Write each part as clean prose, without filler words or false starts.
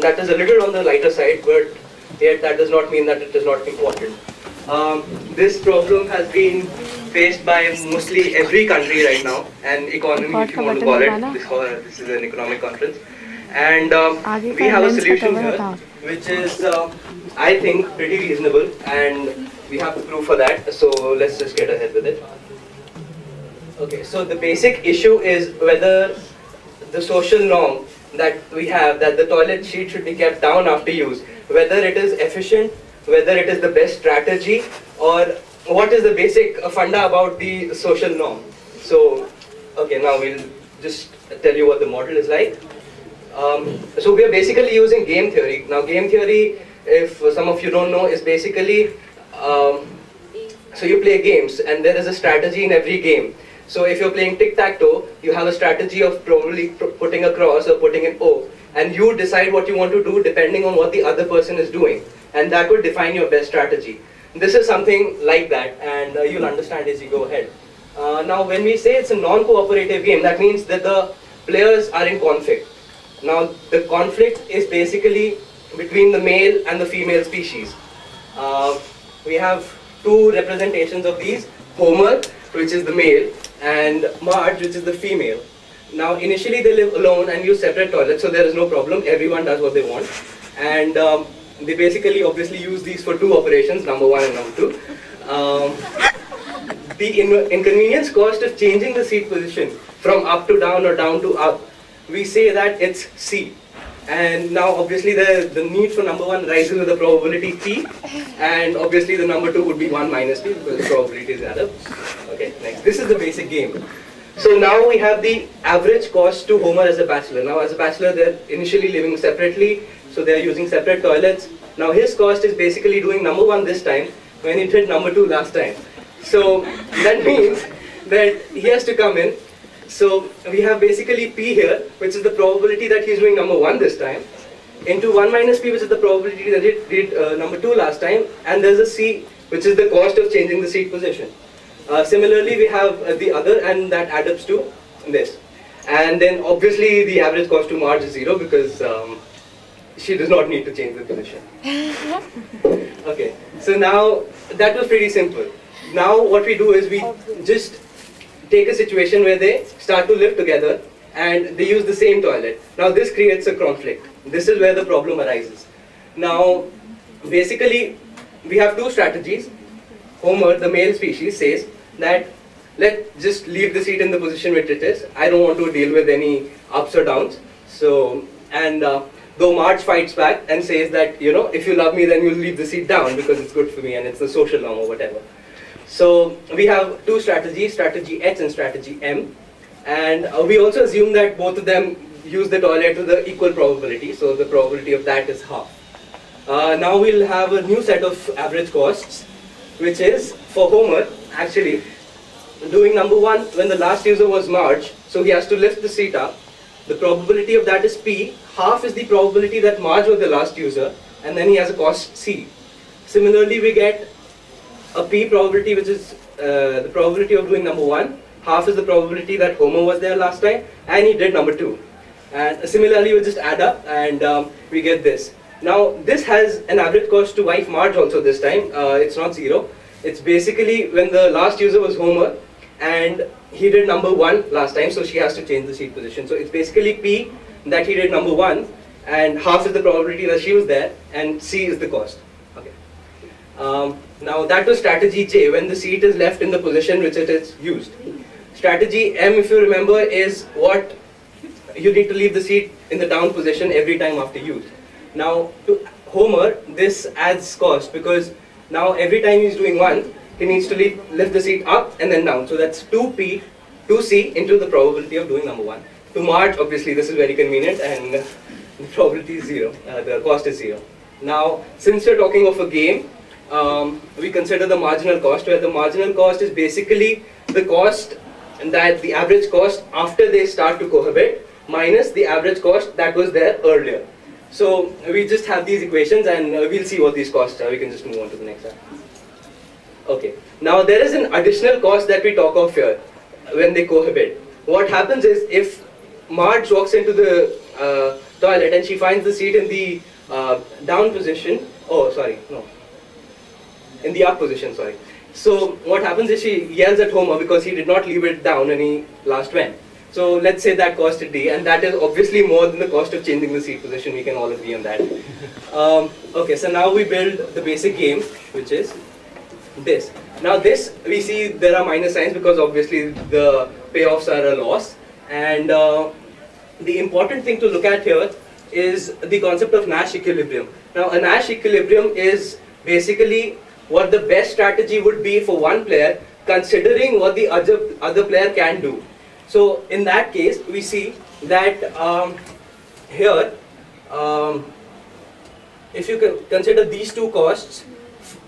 that is a little on the lighter side, but yet that does not mean that it is not important. This problem has been faced by mostly every country right now, and economy if you want to call it, this is an economic conference. And we have a solution here, which is, I think, pretty reasonable, and we have to prove for that, so let's just get ahead with it. Okay, so the basic issue is whether the social norm that we have, that the toilet seat should be kept down after use, whether it is efficient, whether it is the best strategy, or what is the basic funda about the social norm. So, okay, now we'll just tell you what the model is like. So we are basically using game theory. Now game theory, if some of you don't know, is basically, so you play games and there is a strategy in every game. So if you're playing tic-tac-toe, you have a strategy of probably putting a cross or putting an O, and you decide what you want to do depending on what the other person is doing, and that would define your best strategy. This is something like that, and you'll understand as you go ahead. Now when we say it's a non-cooperative game, that means that the players are in conflict. Now the conflict is basically between the male and the female species. We have two representations of these: Homer, which is the male, and Marge, which is the female. Now initially they live alone and use separate toilets, so there is no problem, everyone does what they want. And they basically obviously use these for two operations, number one and number two. The inconvenience cost of changing the seat position from up to down or down to up, we say that it's C. And now obviously the need for number one rises with the probability P, and obviously the number two would be 1 minus P because the probabilities add up. Okay, next. This is the basic game. So now we have the average cost to Homer as a bachelor. Now as a bachelor they're initially living separately, so they're using separate toilets. Now his cost is basically doing number one this time when he did number two last time. So that means that he has to come in. So we have basically P here, which is the probability that he's doing number one this time, into 1 minus P, which is the probability that he did number two last time, and there's a C, which is the cost of changing the seat position. Similarly, we have the other, and that adds up to this. And then obviously the average cost to Marge is 0 because she does not need to change the position. Okay, so now that was pretty simple. Now what we do is we just take a situation where they start to live together and they use the same toilet. Now this creates a conflict. This is where the problem arises. Now basically we have two strategies. Homer, the male species, says that let's just leave the seat in the position which it is. I don't want to deal with any ups or downs. So, and though Marge fights back and says that, you know, if you love me then you'll leave the seat down because it's good for me and it's the social norm or whatever. So we have two strategies, strategy H and strategy M, and we also assume that both of them use the toilet with the equal probability, so the probability of that is half. Now we'll have a new set of average costs, which is for Homer actually doing number one when the last user was Marge, so he has to lift the seat up. The probability of that is P, half is the probability that Marge was the last user, and then he has a cost C. Similarly we get a P probability, which is the probability of doing number one, half is the probability that Homer was there last time and he did number two. And similarly we just add up and we get this. Now this has an average cost to wife Marge also this time, it's not 0. It's basically when the last user was Homer and he did number one last time, so she has to change the seat position. So it's basically P that he did number one and half is the probability that she was there and C is the cost. Okay. Now that was strategy J, when the seat is left in the position which it is used. Strategy M, if you remember, is what you need to leave the seat in the down position every time after use. Now to Homer this adds cost because now every time he's doing one, he needs to lift the seat up and then down. So that's 2P, 2C into the probability of doing number one. To Marge, obviously this is very convenient and the probability is 0, the cost is 0. Now since we're talking of a game, we consider the marginal cost, where the marginal cost is basically the cost and that the average cost after they start to cohabit minus the average cost that was there earlier. So we just have these equations and we'll see what these costs are. We can just move on to the next one. Okay, now there is an additional cost that we talk of here when they cohabit. What happens is if Marge walks into the toilet and she finds the seat in the down position. Oh, sorry, no. In the up position, sorry. So what happens is she yells at Homer because he did not leave it down and he last went. So let's say that costed D, and that is obviously more than the cost of changing the seat position. We can all agree on that. Okay, so now we build the basic game, which is this. Now this, we see there are minus signs because obviously the payoffs are a loss. And the important thing to look at here is the concept of Nash equilibrium. Now a Nash equilibrium is basically what the best strategy would be for one player considering what the other player can do. So in that case, we see that here, if you can consider these two costs,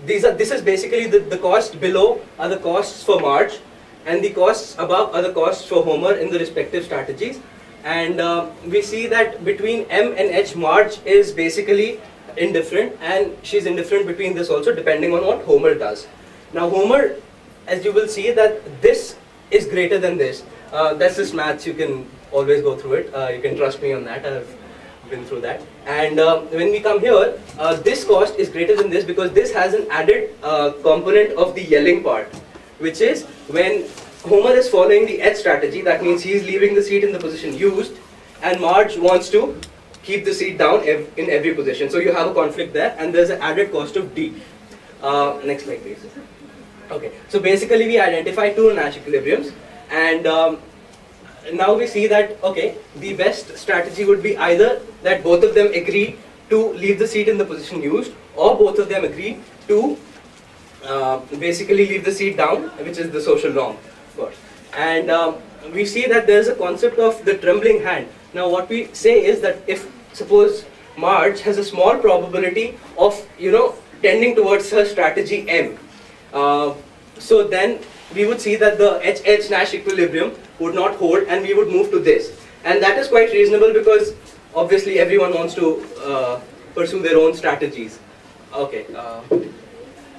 this is basically the cost below are the costs for Marge, and the costs above are the costs for Homer in the respective strategies. And we see that between M and H, Marge is basically indifferent, and she's indifferent between this also, depending on what Homer does. Now Homer, as you will see, that this is greater than this. That's just maths, you can always go through it. You can trust me on that, I've been through that. And when we come here, this cost is greater than this because this has an added component of the yelling part, which is when Homer is following the H strategy, that means he's leaving the seat in the position used, and Marge wants to keep the seat down in every position. So you have a conflict there, and there's an added cost of D. Next slide, please. Okay, so basically we identify two Nash equilibriums, and now we see that, okay, the best strategy would be either that both of them agree to leave the seat in the position used, or both of them agree to basically leave the seat down, which is the social norm, of course. And we see that there is a concept of the trembling hand. Now what we say is that if, suppose, Marge has a small probability of, tending towards her strategy M, so then we would see that the H Nash equilibrium would not hold, and we would move to this. And that is quite reasonable because obviously everyone wants to pursue their own strategies. Okay,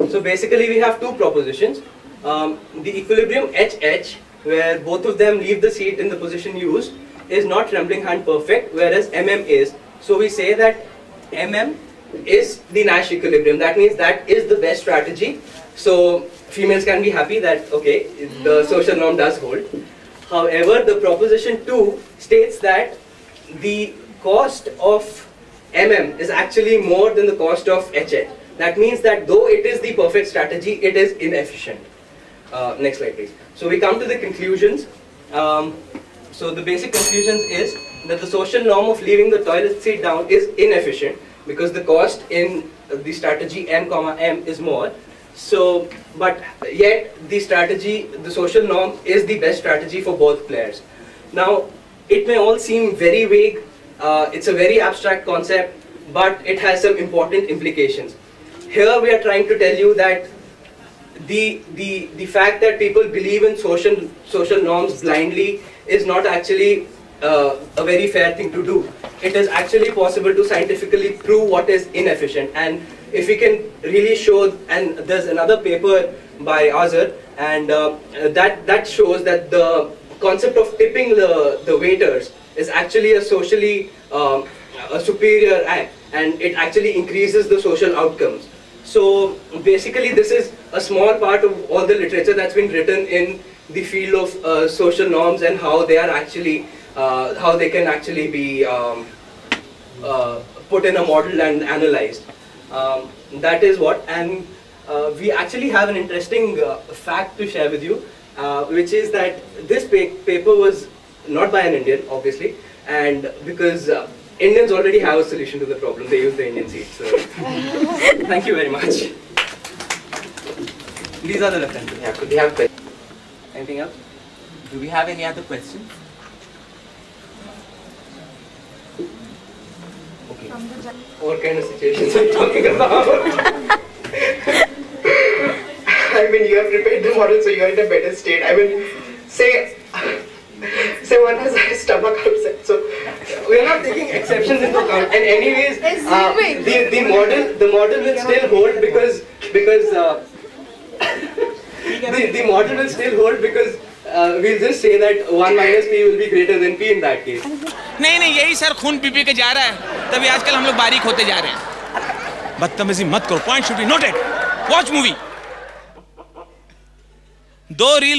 so basically we have two propositions. The equilibrium HH, where both of them leave the seat in the position used, is not trembling hand perfect, whereas MM is. So we say that MM is the Nash equilibrium. That means that is the best strategy. So females can be happy that, okay, the social norm does hold. However, the proposition 2 states that the cost of MM is actually more than the cost of HH. That means that though it is the perfect strategy, it is inefficient. Next slide, please. So we come to the conclusions. So the basic conclusions is that the social norm of leaving the toilet seat down is inefficient because the cost in the strategy M, M is more. So, but yet the strategy, the social norm is the best strategy for both players. Now, it may all seem very vague. It's a very abstract concept, but it has some important implications. Here we are trying to tell you that the fact that people believe in social norms blindly is not actually a very fair thing to do. It is actually possible to scientifically prove what is inefficient, and if we can really show, and there's another paper by Azar, and that shows that the concept of tipping the waiters is actually a socially a superior act, and it actually increases the social outcomes. So basically this is a small part of all the literature that's been written in the field of social norms and how they are actually, how they can actually be put in a model and analyzed. That is what, and we actually have an interesting fact to share with you, which is that this paper was not by an Indian, obviously, and because Indians already have a solution to the problem, they use the Indian seat. So, thank you very much. These are the references. Yeah, could we have questions? Anything else? Do we have any other questions? Okay. What kind of situations are you talking about? I mean, you have prepared the model, so you are in a better state. I mean, say one has a stomach upset, so we are not taking exceptions into account. And anyways, the model will still hold because the model will still hold because we'll just say that 1 minus p will be greater than p in that case. नहीं नहीं, यही sir खून P के जा रहा है, तभी आजकल हम लोग बारीक होते जा रहे हैं। बदतमीजी मत करो, point should be noted. Watch movie. 2 reel